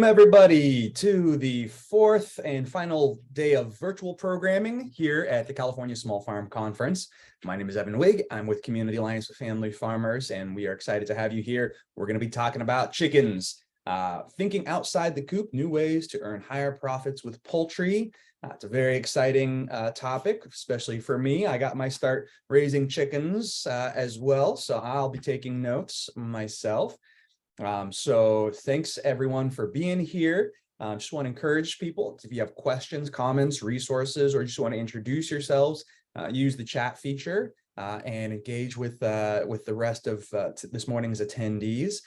everybody, to the fourth and final day of virtual programming here at the California Small Farm Conference. My name is Evan Wigg. I'm with Community Alliance with Family Farmers, and we are excited to have you here. We're going to be talking about chickens, thinking outside the coop, new ways to earn higher profits with poultry. It's a very exciting topic, especially for me. I got my start raising chickens as well, so I'll be taking notes myself. So thanks everyone for being here. Just want to encourage people, if you have questions, comments, resources, or just want to introduce yourselves, use the chat feature and engage with the rest of this morning's attendees.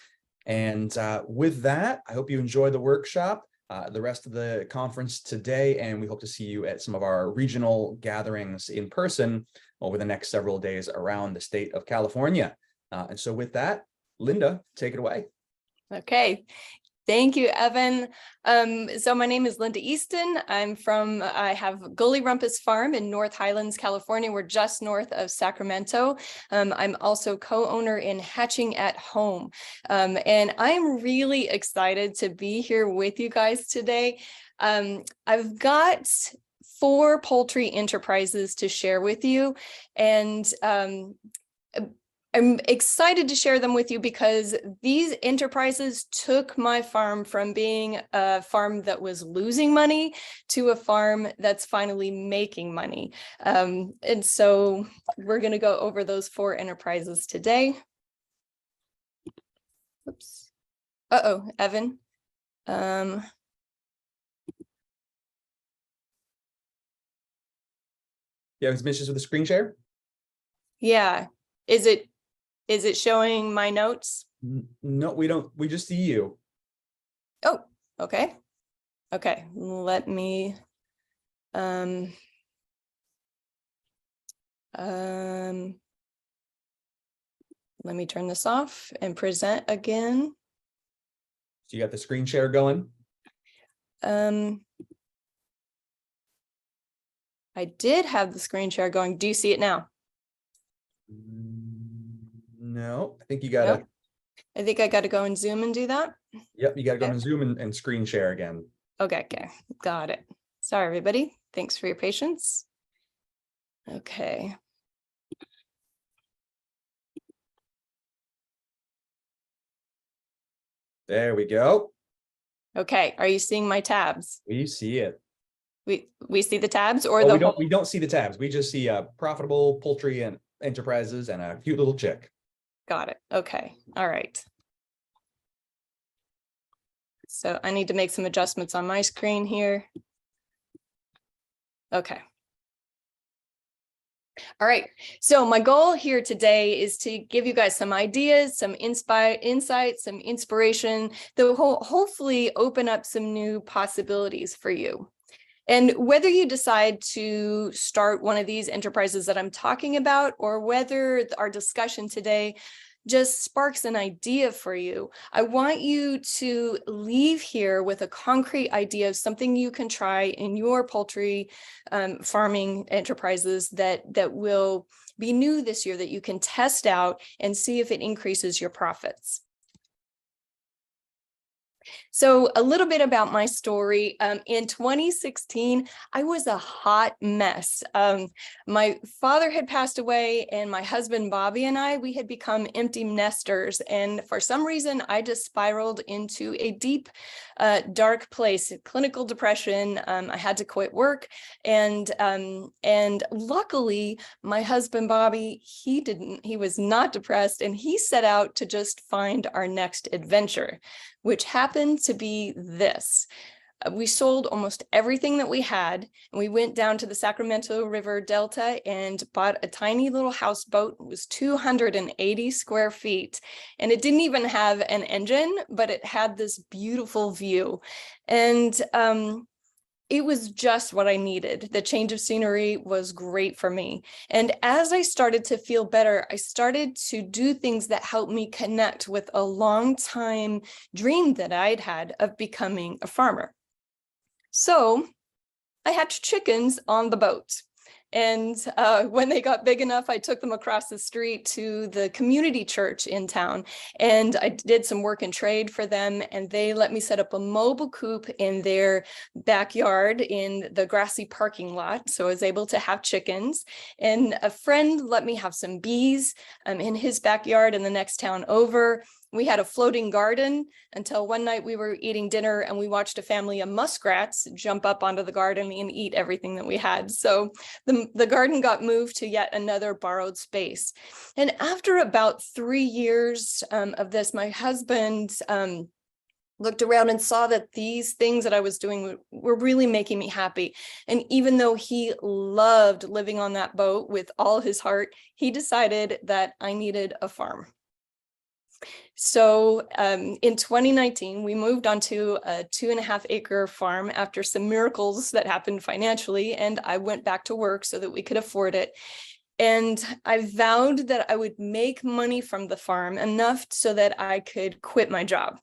And with that, I hope you enjoy the workshop, the rest of the conference today, and we hope to see you at some of our regional gatherings in person over the next several days around the state of California. And so with that, Linda, take it away. Okay, thank you, Evan. So my name is Linda Easton. I have GullyRumpus Farm in North Highlands, California. We're just north of Sacramento. I'm also co-owner in Hatching at Home. And I'm really excited to be here with you guys today. I've got 4 poultry enterprises to share with you, and I'm excited to share them with you because these enterprises took my farm from being a farm that was losing money to a farm that's finally making money. And so we're going to go over those 4 enterprises today. Oops. Uh-oh, Evan. You have some issues with the screen share? Yeah. Is it showing my notes? No, we don't. We just see you. Oh, okay. Okay, let me let me turn this off and present again. So you got the screen share going? I did have the screen share going. Do you see it now? No, I think you got to. Nope. I think I got to go and Zoom and do that. Yep, you got to go and Zoom and screen share again. Okay, got it. Sorry, everybody. Thanks for your patience. Okay. There we go. Okay, are you seeing my tabs? We see it. We see the tabs, or we don't see the tabs. We just see profitable poultry and enterprises and a cute little chick. Got it. Okay. All right. So I need to make some adjustments on my screen here. Okay. All right. So my goal here today is to give you guys some ideas, some insights, some inspiration that will hopefully open up some new possibilities for you. And whether you decide to start one of these enterprises that I'm talking about, or whether our discussion today just sparks an idea for you, I want you to leave here with a concrete idea of something you can try in your poultry farming enterprises that will be new this year, that you can test out and see if it increases your profits. So a little bit about my story. In 2016, I was a hot mess. My father had passed away, and my husband, Bobby, and we had become empty nesters. And for some reason, I just spiraled into a deep, dark place, clinical depression. I had to quit work. And luckily, my husband, Bobby, he was not depressed, and he set out to just find our next adventure, which happened to be this. We sold almost everything that we had, and we went down to the Sacramento River Delta and bought a tiny little houseboat. It was 280 square feet, and it didn't even have an engine, but it had this beautiful view. And it was just what I needed. The change of scenery was great for me. And as I started to feel better, I started to do things that helped me connect with a long time dream that I'd had of becoming a farmer. So I hatched chickens on the boat. And when they got big enough, I took them across the street to the community church in town, and I did some work and trade for them, and they let me set up a mobile coop in their backyard in the grassy parking lot. So I was able to have chickens, and a friend let me have some bees in his backyard in the next town over. We had a floating garden until one night we were eating dinner and we watched a family of muskrats jump up onto the garden and eat everything that we had. So the garden got moved to yet another borrowed space. And after about 3 years of this, my husband looked around and saw that these things that I was doing were really making me happy. And even though he loved living on that boat with all his heart, he decided that I needed a farm. So in 2019, we moved onto a 2.5 acre farm after some miracles that happened financially, and I went back to work so that we could afford it. And I vowed that I would make money from the farm enough so that I could quit my job.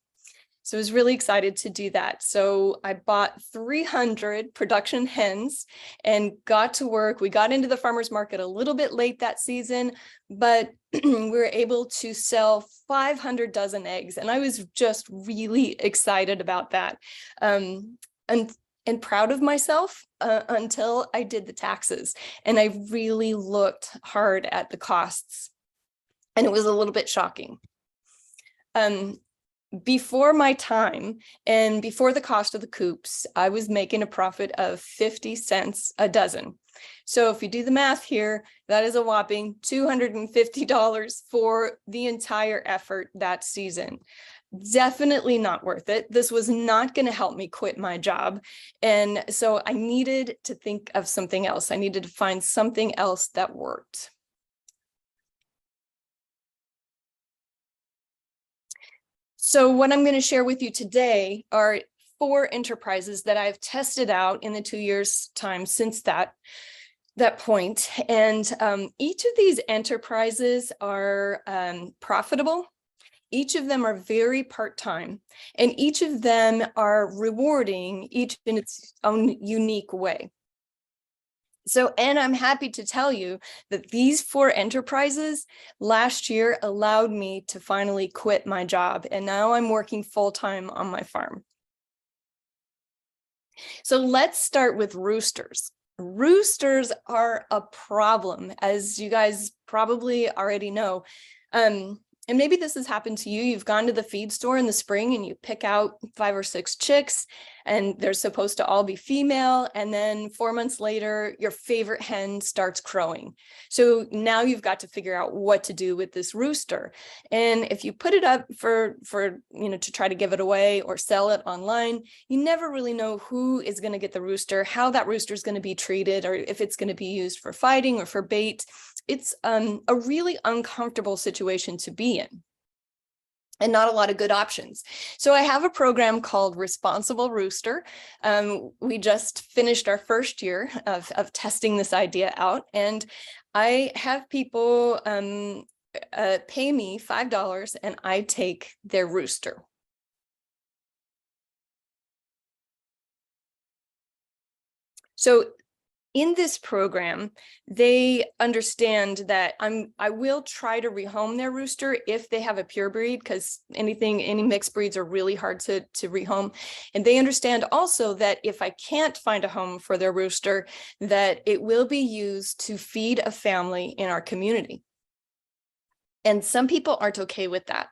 So I was really excited to do that. So I bought 300 production hens and got to work. We got into the farmer's market a little bit late that season, but we were able to sell 500 dozen eggs. And I was just really excited about that. And proud of myself until I did the taxes. And I really looked hard at the costs. And it was a little bit shocking. Before my time and before the cost of the coops, I was making a profit of 50 cents a dozen. So if you do the math here, that is a whopping $250 for the entire effort that season. Definitely not worth it. This was not going to help me quit my job. And so I needed to think of something else. I needed to find something else that worked. So what I'm going to share with you today are 4 enterprises that I've tested out in the 2 years time since that point. And each of these enterprises are profitable. Each of them are very part-time, and each of them are rewarding, each in its own unique way. So, and I'm happy to tell you that these 4 enterprises last year allowed me to finally quit my job. And now I'm working full-time on my farm. So let's start with roosters. Roosters are a problem, as you guys probably already know. And maybe this has happened to you. You've gone to the feed store in the spring and you pick out 5 or 6 chicks, and they're supposed to all be female. And then 4 months later, your favorite hen starts crowing. So now you've got to figure out what to do with this rooster. And if you put it up for to try to give it away or sell it online, you never really know who is going to get the rooster, how that rooster is going to be treated, or if it's going to be used for fighting or for bait. It's a really uncomfortable situation to be in, and not a lot of good options. So I have a program called Responsible Rooster. We just finished our first year of testing this idea out, and I have people pay me $5 and I take their rooster. So in this program, they understand that I will try to rehome their rooster if they have a pure breed, because any mixed breeds are really hard to rehome. And they understand also that if I can't find a home for their rooster, that it will be used to feed a family in our community. And some people aren't okay with that.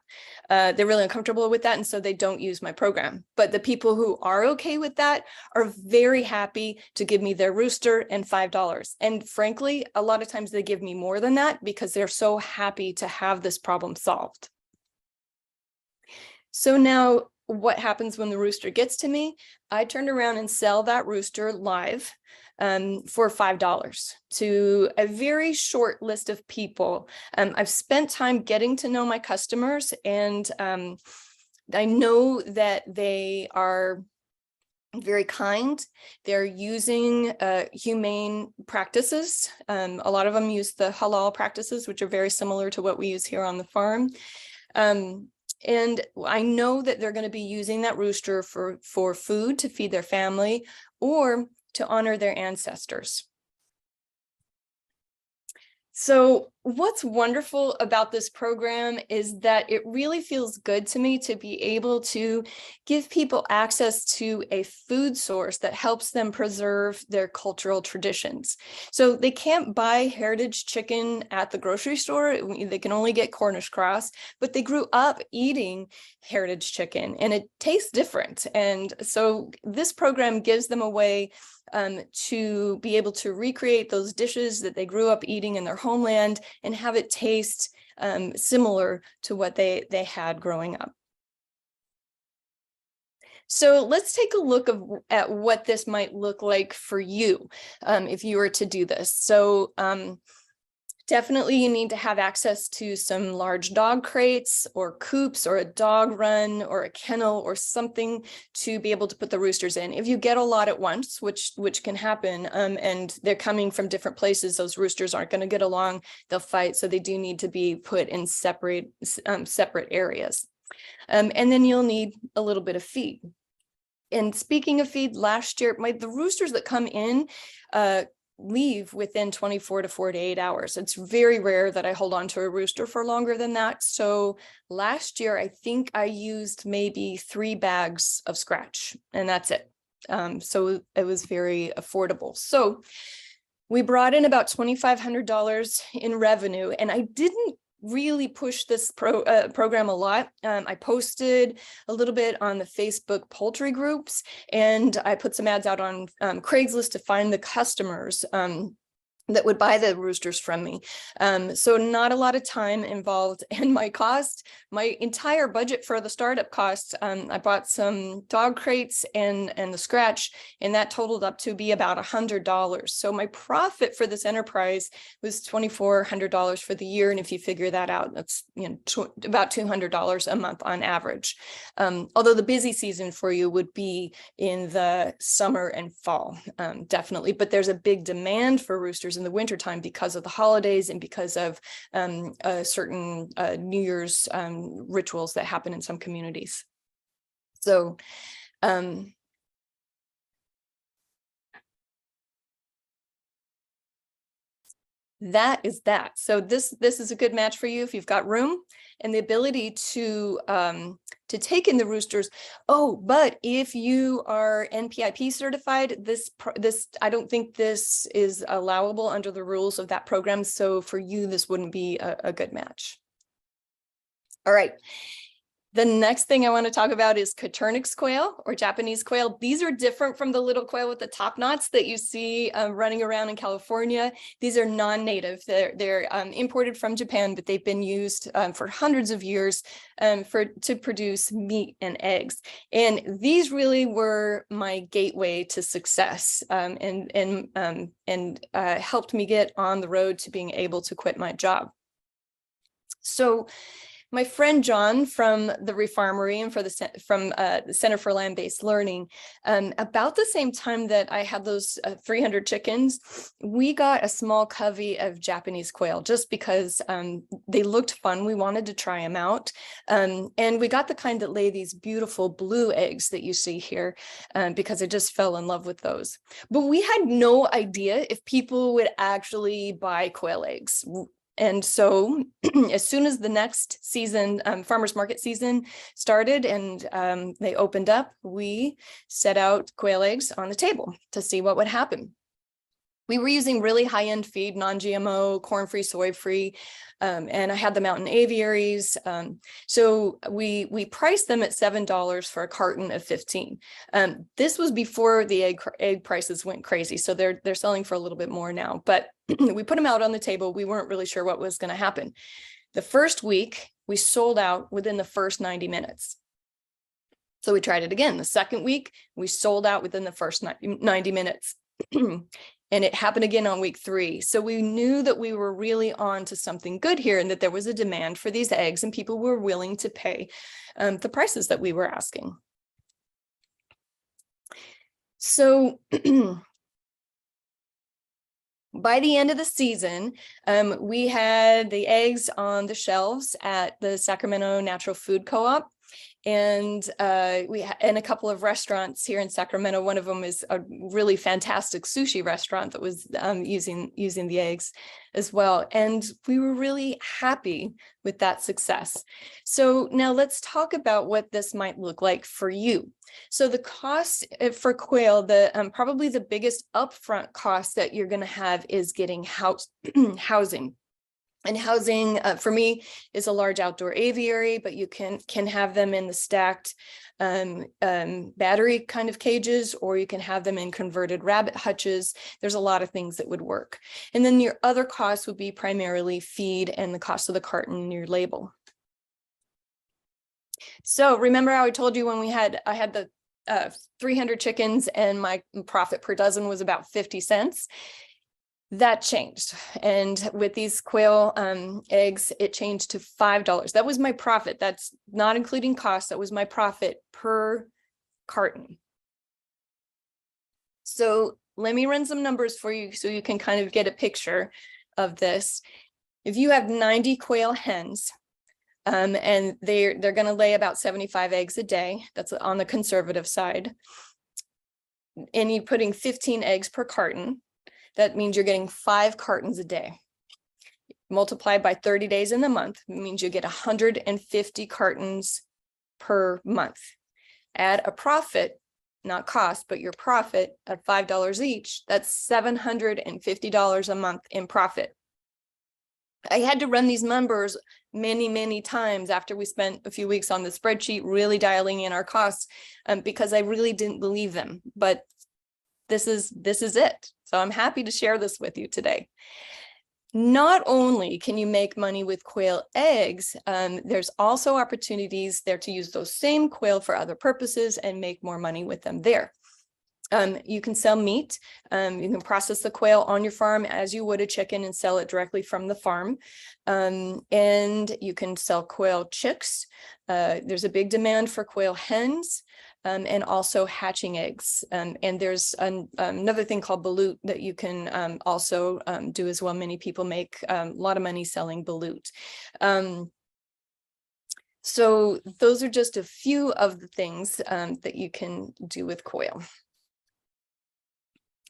They're really uncomfortable with that, and so they don't use my program. But the people who are okay with that are very happy to give me their rooster and $5. And frankly, a lot of times they give me more than that because they're so happy to have this problem solved. So now what happens when the rooster gets to me? I turn around and sell that rooster live for $5 to a very short list of people. I've spent time getting to know my customers, and I know that they are very kind. They're using humane practices. A lot of them use the halal practices, which are very similar to what we use here on the farm. And I know that they're going to be using that rooster for food to feed their family or to honor their ancestors. So what's wonderful about this program is that it really feels good to me to be able to give people access to a food source that helps them preserve their cultural traditions. So they can't buy heritage chicken at the grocery store. They can only get Cornish cross, but they grew up eating heritage chicken and it tastes different. And so this program gives them a way to be able to recreate those dishes that they grew up eating in their homeland and have it taste similar to what they had growing up. So let's take a look at what this might look like for you if you were to do this. So definitely you need to have access to some large dog crates or coops or a dog run or a kennel or something to be able to put the roosters in. If you get a lot at once, which can happen, and they're coming from different places, those roosters aren't going to get along, they'll fight. So they do need to be put in separate areas. And then you'll need a little bit of feed. And speaking of feed, last year, the roosters that come in leave within 24 to 48 hours. It's very rare that I hold on to a rooster for longer than that. So last year, I think I used maybe 3 bags of scratch and that's it. So it was very affordable. So we brought in about $2,500 in revenue, and I didn't really push this program a lot. I posted a little bit on the Facebook poultry groups, and I put some ads out on Craigslist to find the customers that would buy the roosters from me. So not a lot of time involved, and my entire budget for the startup costs, I bought some dog crates and the scratch, and that totaled up to be about $100. So my profit for this enterprise was $2,400 for the year. And if you figure that out, that's about $200 a month on average. Although the busy season for you would be in the summer and fall, definitely. But there's a big demand for roosters in the wintertime because of the holidays and because of certain New Year's rituals that happen in some communities. So that is that. So this is a good match for you if you've got room and the ability to take in the roosters. Oh, but if you are NPIP certified, this I don't think this is allowable under the rules of that program. So for you, this wouldn't be a good match. All right. The next thing I want to talk about is Coturnix quail or Japanese quail. These are different from the little quail with the top knots that you see running around in California. These are non-native. They're imported from Japan, but they've been used for hundreds of years to produce meat and eggs. And these really were my gateway to success and helped me get on the road to being able to quit my job. So my friend John from the Refarmery and from the Center for Land-Based Learning, about the same time that I had those 300 chickens, we got a small covey of Japanese quail just because they looked fun. We wanted to try them out. And we got the kind that lay these beautiful blue eggs that you see here because I just fell in love with those. But we had no idea if people would actually buy quail eggs. And so as soon as the next season, farmers market season started and they opened up, we set out quail eggs on the table to see what would happen. We were using really high-end feed, non-GMO, corn-free, soy-free, and I had them out in aviaries. So we priced them at $7 for a carton of 15. This was before the egg prices went crazy, so they're selling for a little bit more now. But we put them out on the table. We weren't really sure what was going to happen. The first week, we sold out within the first 90 minutes. So we tried it again. The second week, we sold out within the first 90 minutes. And it happened again on week 3. So we knew that we were really on to something good here and that there was a demand for these eggs and people were willing to pay the prices that we were asking. So by the end of the season, we had the eggs on the shelves at the Sacramento Natural Food Co-op. And in a couple of restaurants here in Sacramento. One of them is a really fantastic sushi restaurant that was using the eggs as well. And we were really happy with that success. So now let's talk about what this might look like for you. So the cost for quail, probably the biggest upfront cost that you're going to have is getting housing. And housing for me is a large outdoor aviary, but you can have them in the stacked battery kind of cages, or you can have them in converted rabbit hutches. There's a lot of things that would work. And then your other costs would be primarily feed and the cost of the carton and your label. So remember how I told you when I had the 300 chickens and my profit per dozen was about 50 cents. That changed. And with these quail eggs, it changed to $5. That was my profit. That's not including costs. That was my profit per carton. So let me run some numbers for you so you can kind of get a picture of this. If you have 90 quail hens, and they're going to lay about 75 eggs a day, that's on the conservative side, and you're putting 15 eggs per carton, that means you're getting 5 cartons a day. Multiplied by 30 days in the month, it means you get 150 cartons per month. Add a profit, not cost, but your profit of $5 each, that's $750 a month in profit. I had to run these numbers many times after we spent a few weeks on the spreadsheet, really dialing in our costs, because I really didn't believe them. But this is it. So I'm happy to share this with you today. Not only can you make money with quail eggs, there's also opportunities there to use those same quail for other purposes and make more money with them there. You can sell meat. You can process the quail on your farm as you would a chicken and sell it directly from the farm. And you can sell quail chicks. There's a big demand for quail hens. And also hatching eggs. And there's another thing called balut that you can also do as well. Many people make a lot of money selling balut. So those are just a few of the things that you can do with quail.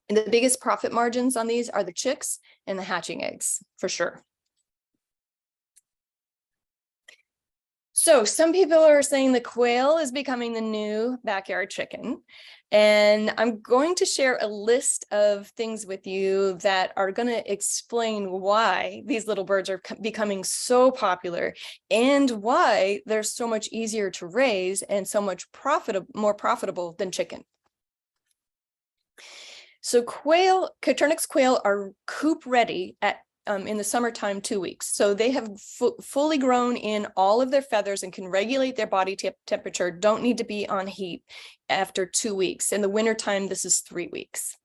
And the biggest profit margins on these are the chicks and the hatching eggs, for sure. So some people are saying the quail is becoming the new backyard chicken. And I'm going to share a list of things with you that are going to explain why these little birds are becoming so popular and why they're so much easier to raise and so much more profitable than chicken. So Coturnix quail are coop ready in the summertime 2 weeks. So they have fully grown in all of their feathers and can regulate their body temperature, don't need to be on heat after 2 weeks. In the wintertime, this is 3 weeks.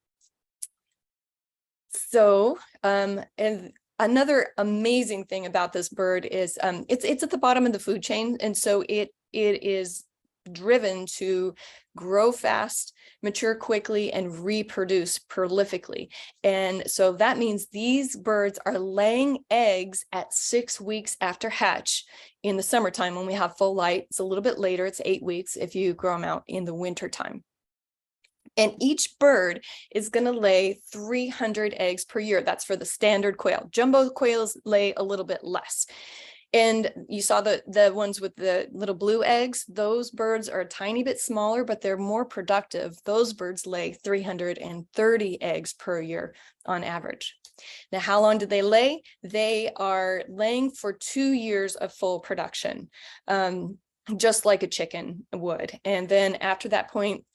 So, and another amazing thing about this bird is it's at the bottom of the food chain. And so it is driven to grow fast, mature quickly, and reproduce prolifically. And so that means these birds are laying eggs at 6 weeks after hatch in the summertime when we have full light. It's a little bit later, it's 8 weeks if you grow them out in the wintertime. And each bird is going to lay 300 eggs per year. That's for the standard quail. Jumbo quails lay a little bit less. And you saw the ones with the little blue eggs. Those birds are a tiny bit smaller, but they're more productive. Those birds lay 330 eggs per year on average. Now, how long do they lay? They are laying for 2 years of full production, just like a chicken would. And then after that point,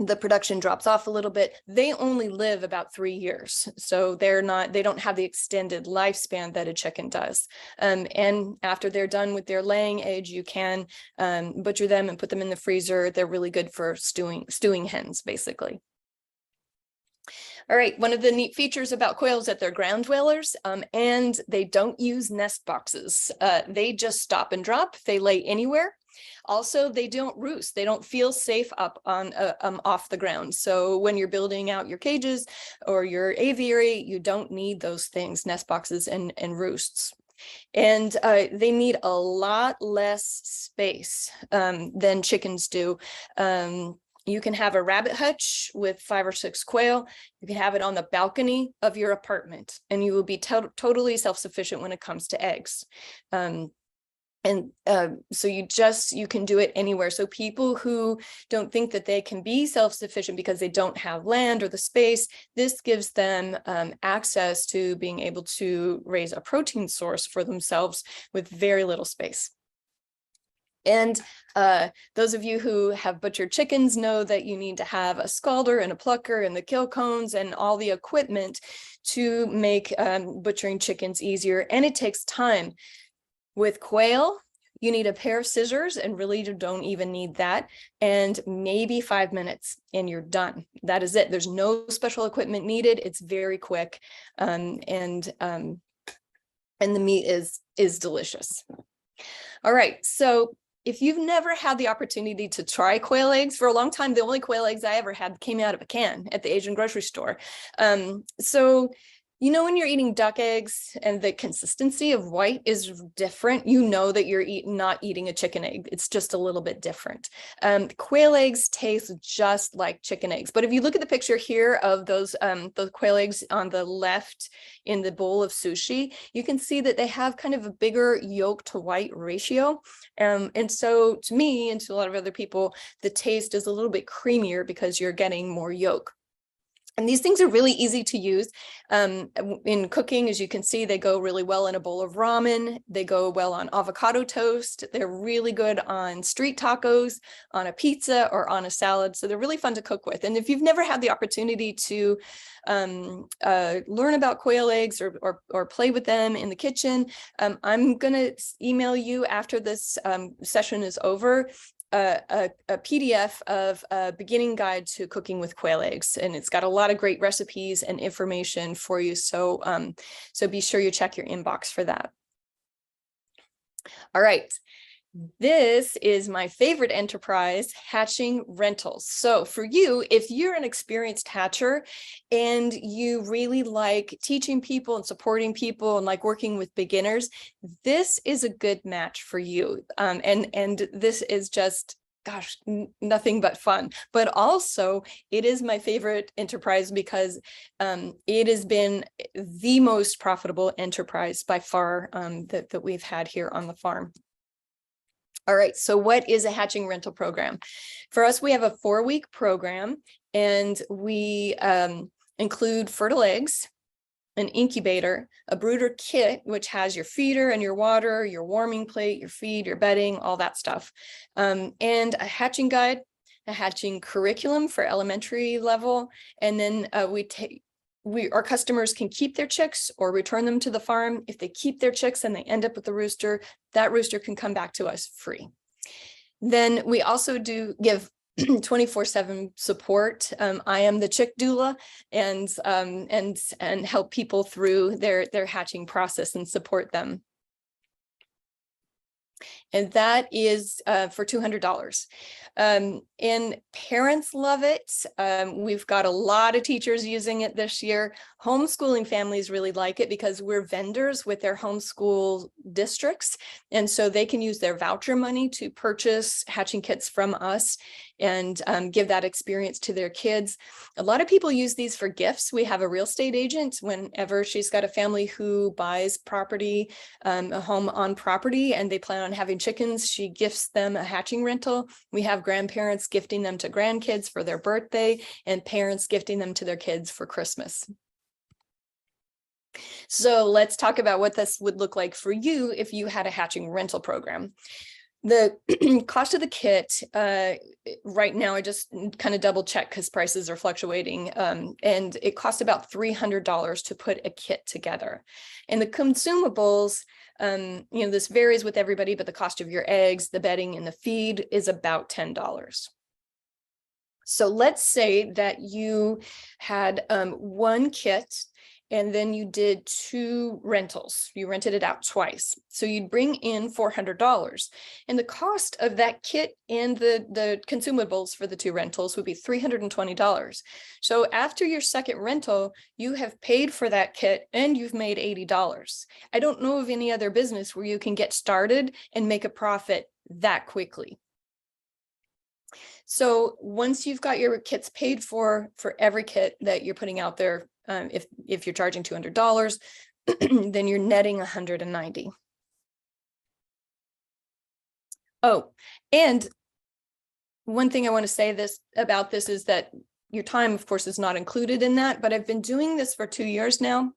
the production drops off a little bit. They only live about 3 years. So they don't have the extended lifespan that a chicken does. And after they're done with their laying age, you can butcher them and put them in the freezer. They're really good for stewing hens, basically. All right, one of the neat features about quail is that they're ground dwellers, and they don't use nest boxes. They just stop and drop. They lay anywhere. Also, they don't roost. They don't feel safe up on off the ground. So when you're building out your cages or your aviary, you don't need those things, nest boxes and roosts. And they need a lot less space than chickens do. You can have a rabbit hutch with 5 or 6 quail. You can have it on the balcony of your apartment, and you will be totally self-sufficient when it comes to eggs. So you can do it anywhere. So people who don't think that they can be self-sufficient because they don't have land or the space, this gives them access to being able to raise a protein source for themselves with very little space. And those of you who have butchered chickens know that you need to have a scalder and a plucker and the kill cones and all the equipment to make butchering chickens easier. And it takes time. With quail, you need a pair of scissors, and really you don't even need that, and maybe 5 minutes and you're done. That is it. There's no special equipment needed. It's very quick, and the meat is delicious. All right, so if you've never had the opportunity to try quail eggs, for a long time, the only quail eggs I ever had came out of a can at the Asian grocery store. So you know, when you're eating duck eggs and the consistency of white is different, you know that you're not eating a chicken egg. It's just a little bit different. Quail eggs taste just like chicken eggs. But if you look at the picture here of those quail eggs on the left in the bowl of sushi, you can see that they have kind of a bigger yolk to white ratio. And so to me and to a lot of other people, the taste is a little bit creamier because you're getting more yolk. And these things are really easy to use in cooking. As you can see, they go really well in a bowl of ramen. They go well on avocado toast. They're really good on street tacos, on a pizza, or on a salad. So they're really fun to cook with. And if you've never had the opportunity to learn about quail eggs or play with them in the kitchen, I'm going to email you after this session is over a PDF of a beginning guide to cooking with quail eggs, and it's got a lot of great recipes and information for you. So so be sure you check your inbox for that. All right. This is my favorite enterprise, hatching rentals. So for you, if you're an experienced hatcher and you really like teaching people and supporting people and like working with beginners, this is a good match for you. And this is just, gosh, nothing but fun. But also it is my favorite enterprise because it has been the most profitable enterprise by far that we've had here on the farm. All right, so what is a hatching rental program? For us, we have a 4-week program, and we include fertile eggs, an incubator, a brooder kit, which has your feeder and your water, your warming plate, your feed, your bedding, all that stuff, and a hatching guide, a hatching curriculum for elementary level, and then our customers can keep their chicks or return them to the farm. If they keep their chicks and they end up with a rooster, that rooster can come back to us free. Then we also do give 24/7 support. I am the chick doula and help people through their hatching process and support them. And that is for $200. And parents love it. We've got a lot of teachers using it this year. Homeschooling families really like it because we're vendors with their homeschool districts. And so they can use their voucher money to purchase hatching kits from us and give that experience to their kids. A lot of people use these for gifts. We have a real estate agent whenever she's got a family who buys property, a home on property, and they plan on having chickens, she gifts them a hatching rental. We have grandparents gifting them to grandkids for their birthday and parents gifting them to their kids for Christmas. So let's talk about what this would look like for you if you had a hatching rental program. The cost of the kit right now, I just kind of double check because prices are fluctuating, and it costs about $300 to put a kit together. And the consumables, this varies with everybody, but the cost of your eggs, the bedding, and the feed is about $10. So let's say that you had one kit and then you did 2 rentals. You rented it out twice. So you'd bring in $400. And the cost of that kit and the consumables for the 2 rentals would be $320. So after your second rental, you have paid for that kit and you've made $80. I don't know of any other business where you can get started and make a profit that quickly. So once you've got your kits paid for every kit that you're putting out there, if you're charging $200, then you're netting $190. Oh, and one thing I want to say about this is that your time, of course, is not included in that, but I've been doing this for 2 years now.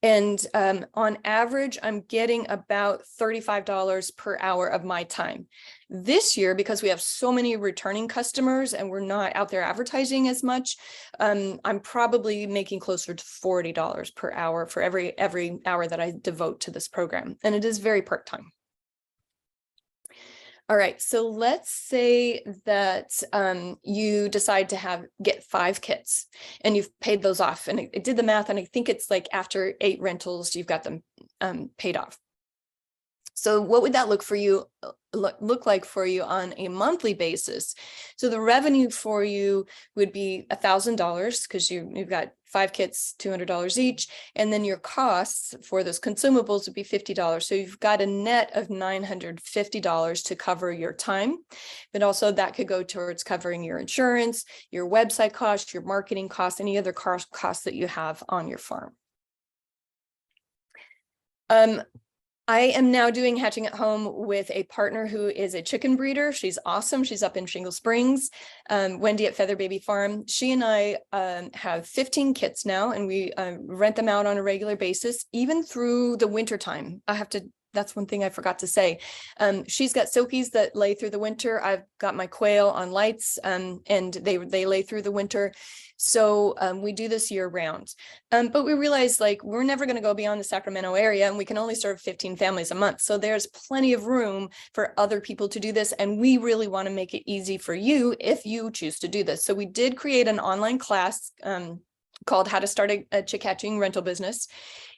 And on average, I'm getting about $35 per hour of my time. This year, because we have so many returning customers and we're not out there advertising as much, I'm probably making closer to $40 per hour for every hour that I devote to this program. And it is very part-time. All right, so let's say that you decide to get 5 kits and you've paid those off. And I did the math, and I think it's like after 8 rentals, you've got them paid off. So what would that look like for you on a monthly basis? So the revenue for you would be $1,000 because you've got 5 kits, $200 each, and then your costs for those consumables would be $50. So you've got a net of $950 to cover your time, but also that could go towards covering your insurance, your website costs, your marketing costs, any other costs that you have on your farm. I am now doing hatching at home with a partner who is a chicken breeder. She's awesome. She's up in Shingle Springs, Wendy at Feather Baby Farm. She and I have 15 kits now, and we rent them out on a regular basis, even through the winter time. That's one thing I forgot to say. She's got silkies that lay through the winter. I've got my quail on lights, and they lay through the winter. So we do this year round. But we realize, like, we're never going to go beyond the Sacramento area, and we can only serve 15 families a month. So there's plenty of room for other people to do this. And we really want to make it easy for you if you choose to do this. So we did create an online class called How to Start a Chick Hatching Rental Business.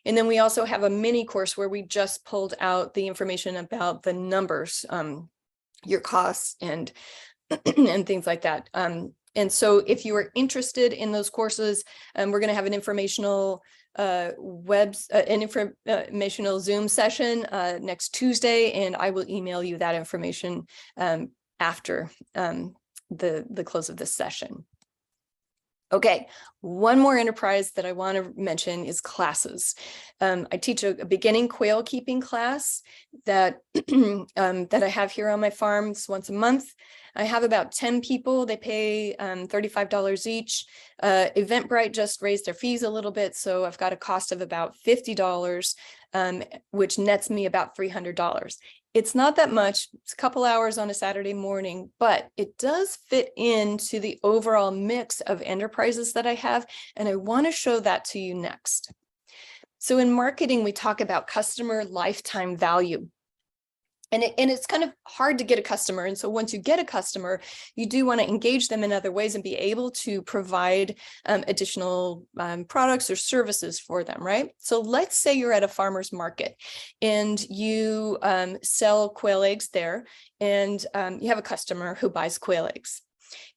And then we also have a mini course where we just pulled out the information about the numbers, your costs and things like that. And so if you are interested in those courses, we're going to have an informational informational Zoom session next Tuesday, and I will email you that information after the close of this session. Okay, one more enterprise that I want to mention is classes. I teach a beginning quail keeping class that that I have here on my farm once a month. I have about 10 people. They pay $35 each. Eventbrite just raised their fees a little bit, so I've got a cost of about $50, which nets me about $300. It's not that much. It's a couple hours on a Saturday morning, but it does fit into the overall mix of enterprises that I have, and I want to show that to you next. So in marketing, we talk about customer lifetime value. And it's kind of hard to get a customer. And so once you get a customer, you do want to engage them in other ways and be able to provide additional products or services for them, right? So let's say you're at a farmer's market and you sell quail eggs there, and you have a customer who buys quail eggs.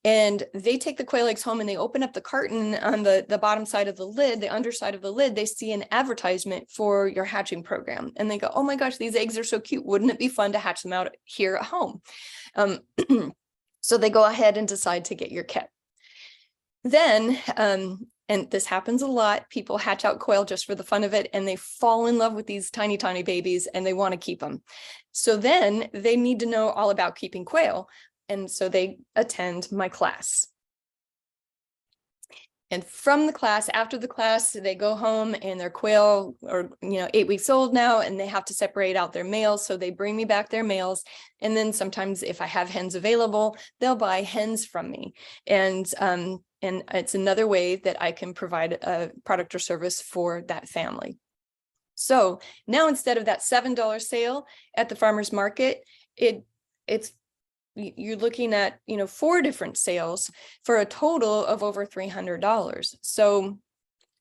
And they take the quail eggs home and they open up the carton. On the bottom side of the lid, the underside of the lid, they see an advertisement for your hatching program. And they go, oh my gosh, these eggs are so cute. Wouldn't it be fun to hatch them out here at home? So they go ahead and decide to get your kit. Then, and this happens a lot, people hatch out quail just for the fun of it, and they fall in love with these tiny, tiny babies and they want to keep them. So then they need to know all about keeping quail. And so they attend my class. And from the class, after the class, they go home and their quail are, 8 weeks old now, and they have to separate out their males. So they bring me back their males. And then sometimes if I have hens available, they'll buy hens from me. And it's another way that I can provide a product or service for that family. So now instead of that $7 sale at the farmer's market, you're looking at 4 different sales for a total of over $300. So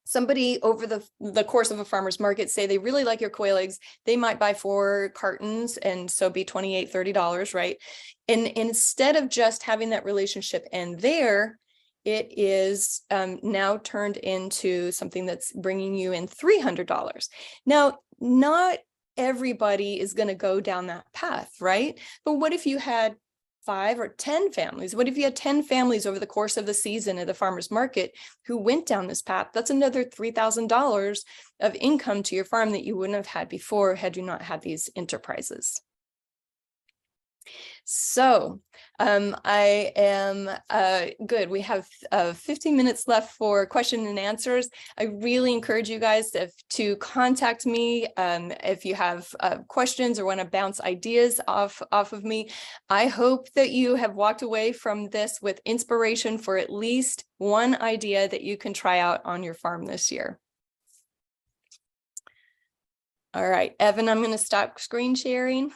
somebody over the course of a farmer's market, say they really like your quail eggs, they might buy 4 cartons and so be $28, $30, right? And instead of just having that relationship end there, it is now turned into something that's bringing you in $300. Now, not everybody is going to go down that path, right? But what if you had 5 or 10 families? What if you had 10 families over the course of the season at the farmer's market who went down this path? That's another $3,000 of income to your farm that you wouldn't have had before had you not had these enterprises. So I am good. We have 15 minutes left for question and answers. I really encourage you guys to contact me if you have questions or want to bounce ideas off of me. I hope that you have walked away from this with inspiration for at least one idea that you can try out on your farm this year. All right, Evan, I'm going to stop screen sharing.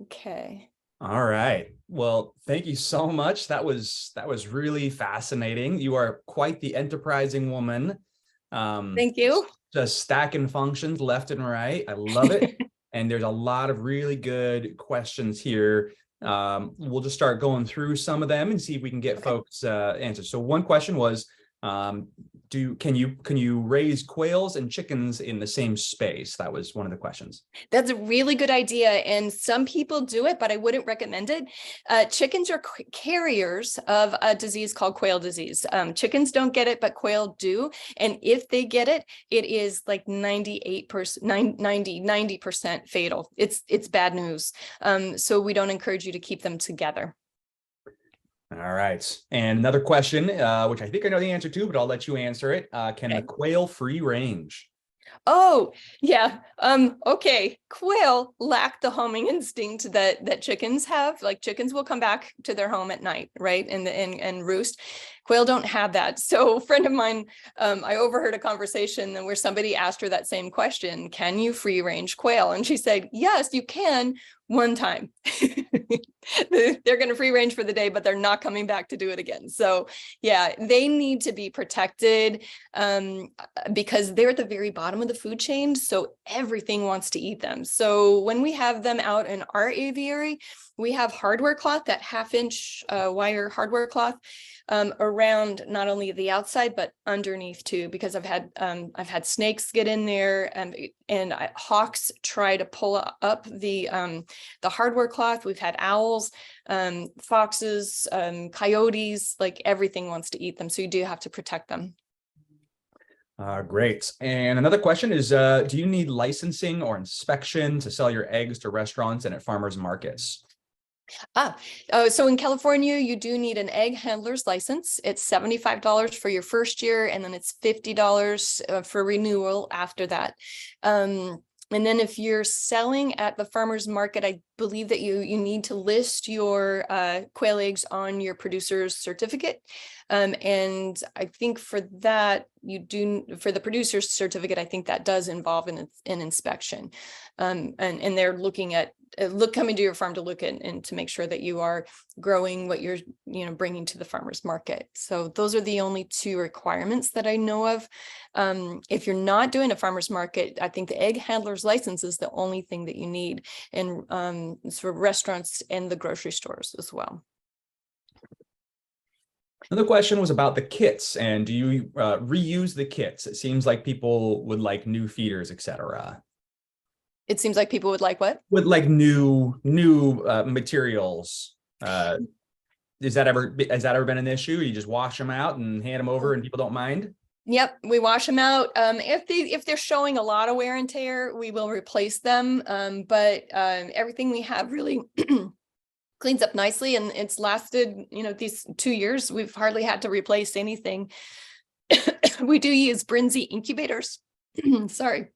Okay. All right. Well, thank you so much. That was really fascinating. You are quite the enterprising woman. Thank you. Just stacking functions left and right. I love it. And there's a lot of really good questions here. We'll just start going through some of them and see if we can get folks answers. So one question was, can you raise quails and chickens in the same space? That was one of the questions. That's a really good idea. And some people do it, but I wouldn't recommend it. Chickens are carriers of a disease called quail disease. Chickens don't get it, but quail do. And if they get it, it is like 90% fatal. It's bad news. So we don't encourage you to keep them together. All right. And another question, which I think I know the answer to, but I'll let you answer it. Can the quail free range? Oh, yeah. Okay. Quail lack the homing instinct that chickens have. Like chickens will come back to their home at night, right? And roost. Quail don't have that. So a friend of mine, I overheard a conversation where somebody asked her that same question, can you free range quail? And she said, yes, you can one time. They're going to free range for the day, but they're not coming back to do it again. So yeah, they need to be protected because they're at the very bottom of the food chain. So everything wants to eat them. So when we have them out in our aviary, we have hardware cloth, that 1/2-inch wire hardware cloth around not only the outside, but underneath too, because I've had snakes get in there and hawks try to pull up the hardware cloth. We've had owls, foxes, coyotes, like everything wants to eat them. So you do have to protect them. Great. And another question is, do you need licensing or inspection to sell your eggs to restaurants and at farmers markets? So in California, you do need an egg handler's license. It's $75 for your first year, and then it's $50 for renewal after that. And then if you're selling at the farmer's market, I believe that you need to list your quail eggs on your producer's certificate. And I think for that, for the producer's certificate, I think that does involve an inspection. And they're looking at coming to your farm to look at and to make sure that you are growing what you're bringing to the farmer's market. So those are the only 2 requirements that I know of. If you're not doing a farmer's market, I think the egg handler's license is the only thing that you need, and it's for restaurants and the grocery stores as well. Another question was about the kits, and do you reuse the kits? It seems like people would like new feeders, etc. It seems like people would like what? Would like new materials. Has that ever been an issue? You just wash them out and hand them over and people don't mind? Yep, we wash them out. If they're showing a lot of wear and tear, we will replace them. But everything we have really cleans up nicely, and it's lasted, these 2 years. We've hardly had to replace anything. We do use Brinzy incubators. Sorry.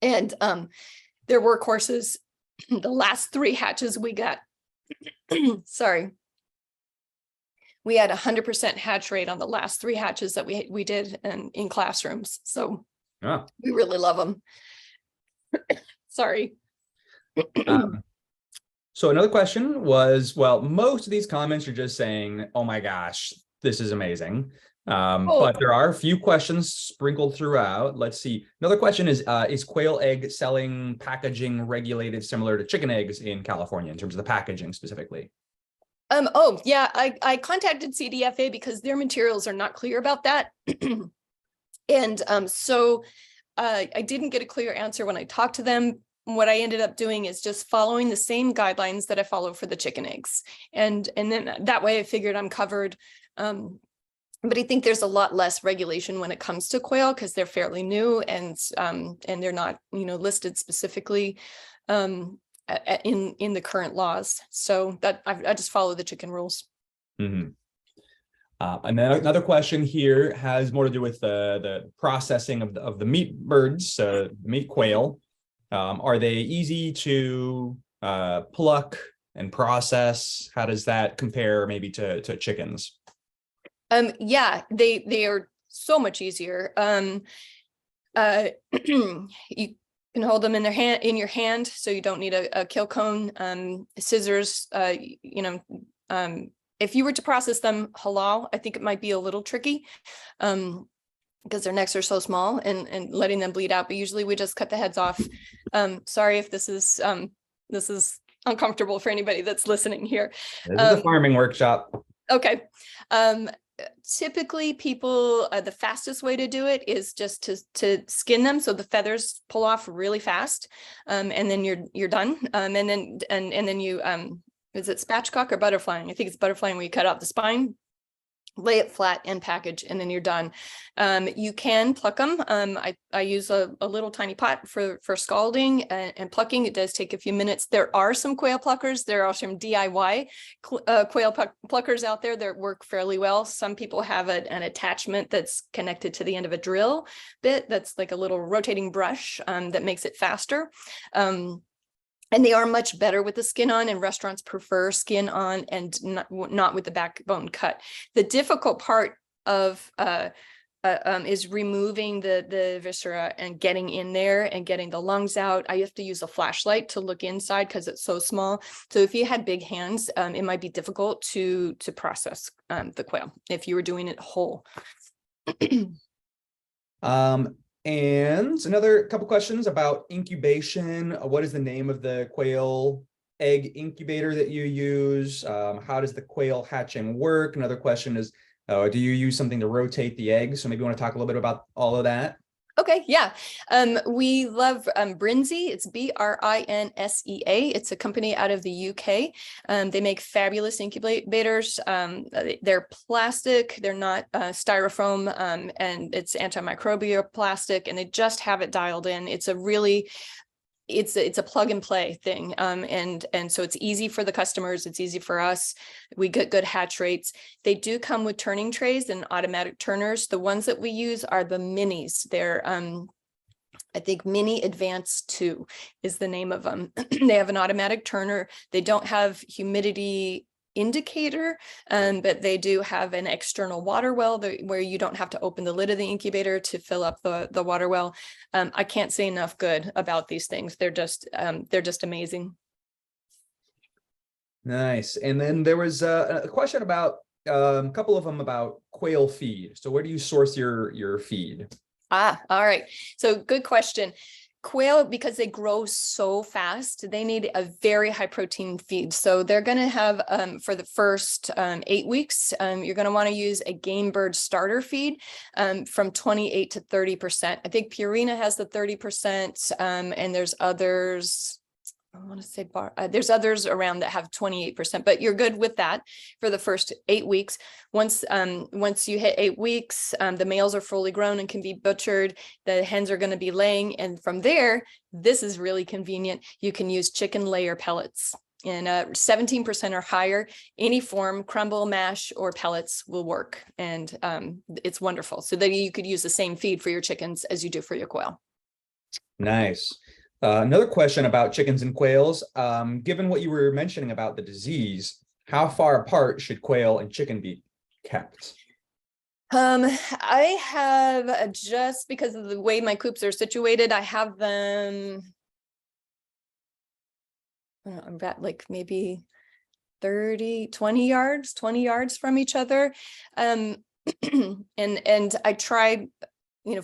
And their workhorses, the last 3 hatches we got, sorry, we had 100% hatch rate on the last 3 hatches that we did in classrooms. So we really love them. Sorry. So another question was, well, most of these comments are just saying, oh my gosh, This is amazing. Oh, But there are a few questions sprinkled throughout. Let's see. Another question is quail egg selling packaging regulated similar to chicken eggs in California in terms of the packaging specifically? oh yeah, I contacted CDFA because their materials are not clear about that. And so I didn't get a clear answer when I talked to them. What I ended up doing is just following the same guidelines that I follow for the chicken eggs. And then that way I figured I'm covered. But I think there's a lot less regulation when it comes to quail because they're fairly new and they're not, listed specifically in the current laws. So that I just follow the chicken rules. Mm-hmm. And then another question here has more to do with the processing of the meat birds, meat quail. Are they easy to pluck and process? How does that compare maybe to chickens? Yeah, they are so much easier. You can hold them in your hand, so you don't need a kill cone, scissors. If you were to process them halal, I think it might be a little tricky, because their necks are so small and letting them bleed out. But usually we just cut the heads off. Sorry if this is uncomfortable for anybody that's listening here. This is a farming workshop. Okay. Typically people, the fastest way to do it is just to skin them so the feathers pull off really fast, and then you're done. And then you is it spatchcock or butterflying? I think it's butterflying where you cut out the spine, lay it flat and package, and then you're done. You can pluck them. I use a little tiny pot for scalding and plucking. It does take a few minutes. There are some quail pluckers. There are some DIY quail pluckers out there that work fairly well. Some people have an attachment that's connected to the end of a drill bit. That's like a little rotating brush that makes it faster. And they are much better with the skin on, and restaurants prefer skin on and not with the backbone cut. The difficult part of is removing the viscera and getting in there and getting the lungs out. I have to use a flashlight to look inside because it's so small. So if you had big hands, it might be difficult to process the quail if you were doing it whole. And another couple questions about incubation. What is the name of the quail egg incubator that you use? How does the quail hatching work? Another question is, do you use something to rotate the eggs? So maybe you want to talk a little bit about all of that. Okay, yeah. We love Brinsea. It's BRINSEA. It's a company out of the UK. They make fabulous incubators. They're plastic. They're not styrofoam, and it's antimicrobial plastic, and they just have it dialed in. It's a really it's a plug and play thing. And so it's easy for the customers. It's easy for us. We get good hatch rates. They do come with turning trays and automatic turners. The ones that we use are the minis. They're, I think Mini Advanced 2 is the name of them. They have an automatic turner. They don't have humidity indicator, but they do have an external water well where you don't have to open the lid of the incubator to fill up the water well. I can't say enough good about these things. They're just amazing. Nice. And then there was a question about a couple of them about quail feed. So where do you source your feed? All right. So good question. Quail, because they grow so fast, they need a very high protein feed. So they're going to have, for the first 8 weeks, you're going to want to use a game bird starter feed from 28 to 30%. I think Purina has the 30%, and there's others. I want to say there's others around that have 28%, but you're good with that for the first 8 weeks. Once you hit 8 weeks, the males are fully grown and can be butchered. The hens are going to be laying. And from there, this is really convenient. You can use chicken layer pellets, and 17% or higher. Any form, crumble, mash, or pellets will work. And it's wonderful. So that you could use the same feed for your chickens as you do for your quail. Nice. Another question about chickens and quails. Given what you were mentioning about the disease, how far apart should quail and chicken be kept? I have, just because of the way my coops are situated, I have them, I'm about like maybe 20 yards from each other. And I tried,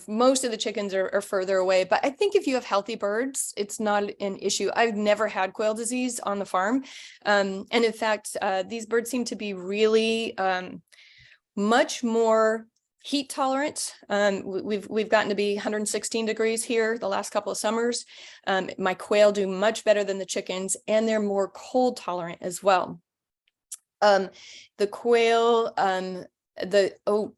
most of the chickens are further away, but I think if you have healthy birds, it's not an issue. I've never had quail disease on the farm. And in fact, these birds seem to be really much more heat tolerant. We've gotten to be 116 degrees here the last couple of summers. My quail do much better than the chickens, and they're more cold tolerant as well. The quail,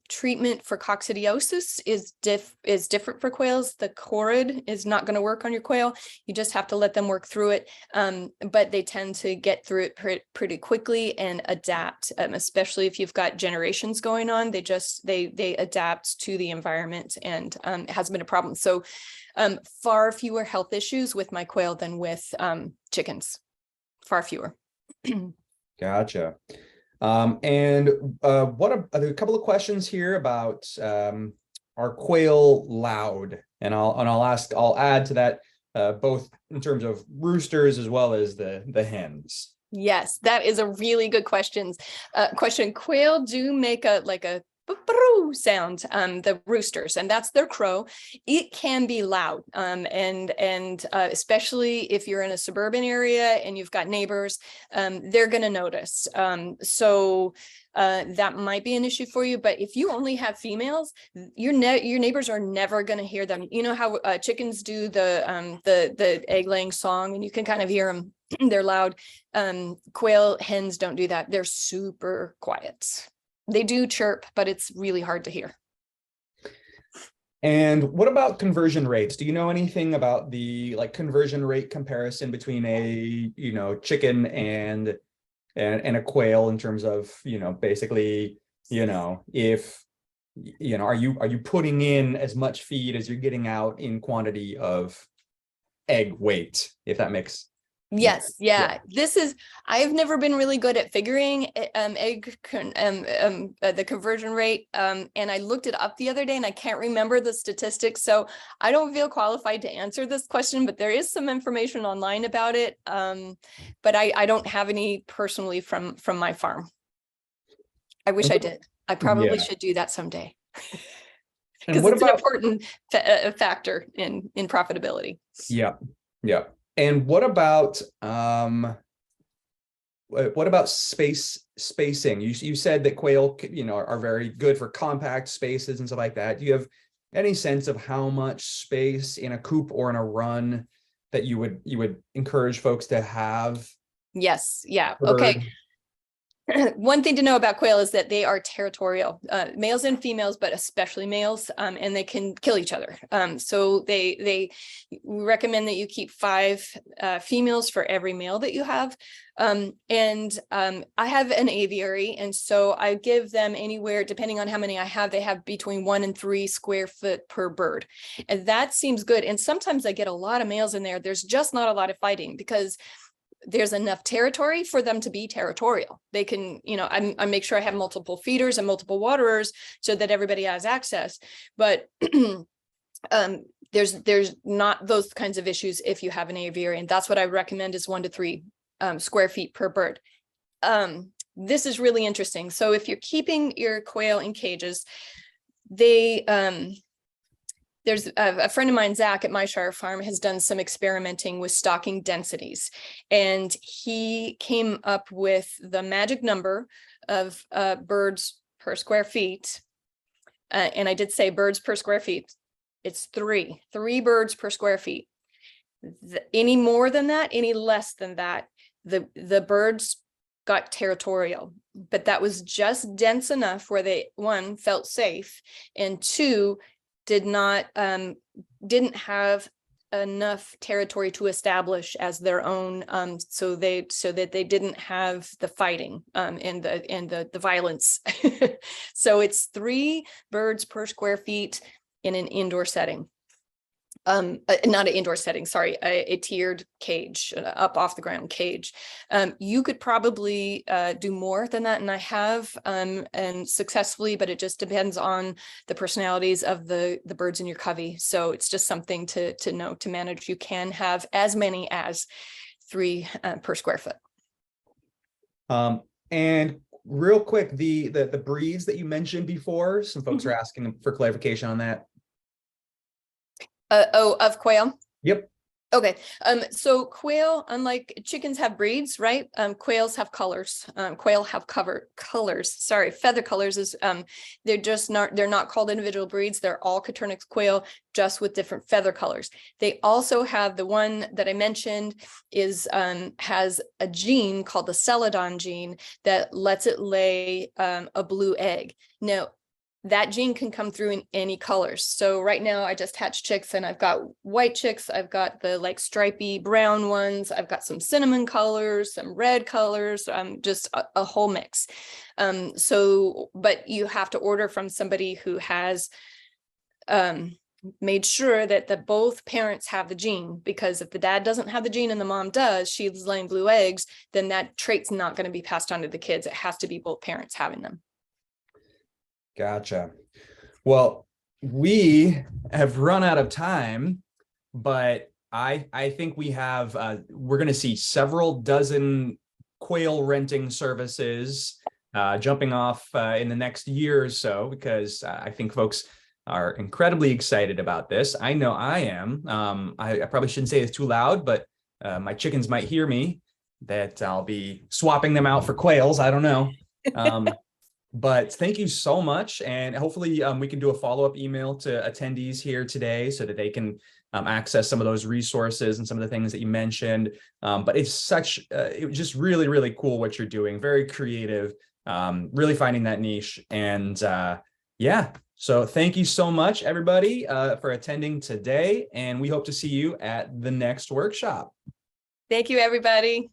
treatment for coccidiosis is different for quails. The Corid is not going to work on your quail. You just have to let them work through it. But they tend to get through it pretty quickly and adapt, especially if you've got generations going on. They adapt to the environment, and it hasn't been a problem. So far fewer health issues with my quail than with chickens, far fewer. Gotcha. And what a couple of questions here about are quail loud? And I'll add to that both in terms of roosters as well as the hens. Yes, that is a really good question. Quail do make a sound, the roosters, and that's their crow. It can be loud, and especially if you're in a suburban area and you've got neighbors, they're going to notice. So that might be an issue for you. But if you only have females, your neighbors are never going to hear them. You know how chickens do the egg laying song, and you can kind of hear them. They're loud. Quail hens don't do that. They're super quiet. They do chirp, but it's really hard to hear. And what about conversion rates? Do you know anything about the conversion rate comparison between a chicken and a quail in terms of basically if are you putting in as much feed as you're getting out in quantity of egg weight, if that makes sense? Yes. Yeah. I have never been really good at figuring the conversion rate. And I looked it up the other day and I can't remember the statistics. So I don't feel qualified to answer this question, but there is some information online about it. But I don't have any personally from my farm. I wish I did. I probably should do that someday. Because it's an important factor in profitability. Yeah. Yeah. And what about spacing? You said that quail, are very good for compact spaces and stuff like that. Do you have any sense of how much space in a coop or in a run that you would encourage folks to have? Yes. Yeah. Okay. One thing to know about quail is that they are territorial, males and females, but especially males, and they can kill each other. So we recommend that you keep 5 females for every male that you have. I have an aviary, and so I give them anywhere, depending on how many I have, they have between 1 and 3 square foot per bird. And that seems good. And sometimes I get a lot of males in there. There's just not a lot of fighting because there's enough territory for them to be territorial. They can, I make sure I have multiple feeders and multiple waterers so that everybody has access. But there's not those kinds of issues if you have an aviary. And that's what I recommend is 1 to 3 square feet per bird. This is really interesting. So if you're keeping your quail in cages, there's a friend of mine, Zach, at my Shire Farm, has done some experimenting with stocking densities, and he came up with the magic number of birds per square feet. And I did say birds per square feet. It's 3 birds per square feet. Any more than that, any less than that, the birds got territorial, but that was just dense enough where they, 1, felt safe, and 2, didn't have enough territory to establish as their own, so that they didn't have the fighting and the violence. So it's 3 birds per square feet in an indoor setting. Not an indoor setting, sorry, a tiered cage, up off the ground cage. You could probably do more than that, and I have, and successfully, but it just depends on the personalities of the birds in your covey. So it's just something to know, to manage. You can have as many as 3 per square foot. And real quick, the breeds that you mentioned before, some folks are Mhm. asking for clarification on that. Of quail. Yep. Okay, so quail, unlike chickens have breeds, right? Quails have colors. Quail have colors. Sorry, feather colors is they're not called individual breeds. They're all Coturnix quail, just with different feather colors. They also have the one that I mentioned is has a gene called the celadon gene that lets it lay a blue egg. Now, that gene can come through in any colors. So right now I just hatched chicks and I've got white chicks. I've got the like stripy brown ones. I've got some cinnamon colors, some red colors, just a whole mix. But you have to order from somebody who has made sure that both parents have the gene, because if the dad doesn't have the gene and the mom does, she's laying blue eggs, then that trait's not going to be passed on to the kids. It has to be both parents having them. Gotcha. Well, we have run out of time, but I think we have we're going to see several dozen quail renting services jumping off in the next year or so, because I think folks are incredibly excited about this. I know I am. I probably shouldn't say it's too loud, but my chickens might hear me that I'll be swapping them out for quails. I don't know. But thank you so much. And hopefully we can do a follow-up email to attendees here today so that they can access some of those resources and some of the things that you mentioned. But it's it was just really, really cool what you're doing. Very creative, really finding that niche. And yeah, so thank you so much, everybody, for attending today. And we hope to see you at the next workshop. Thank you, everybody.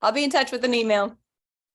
I'll be in touch with an email.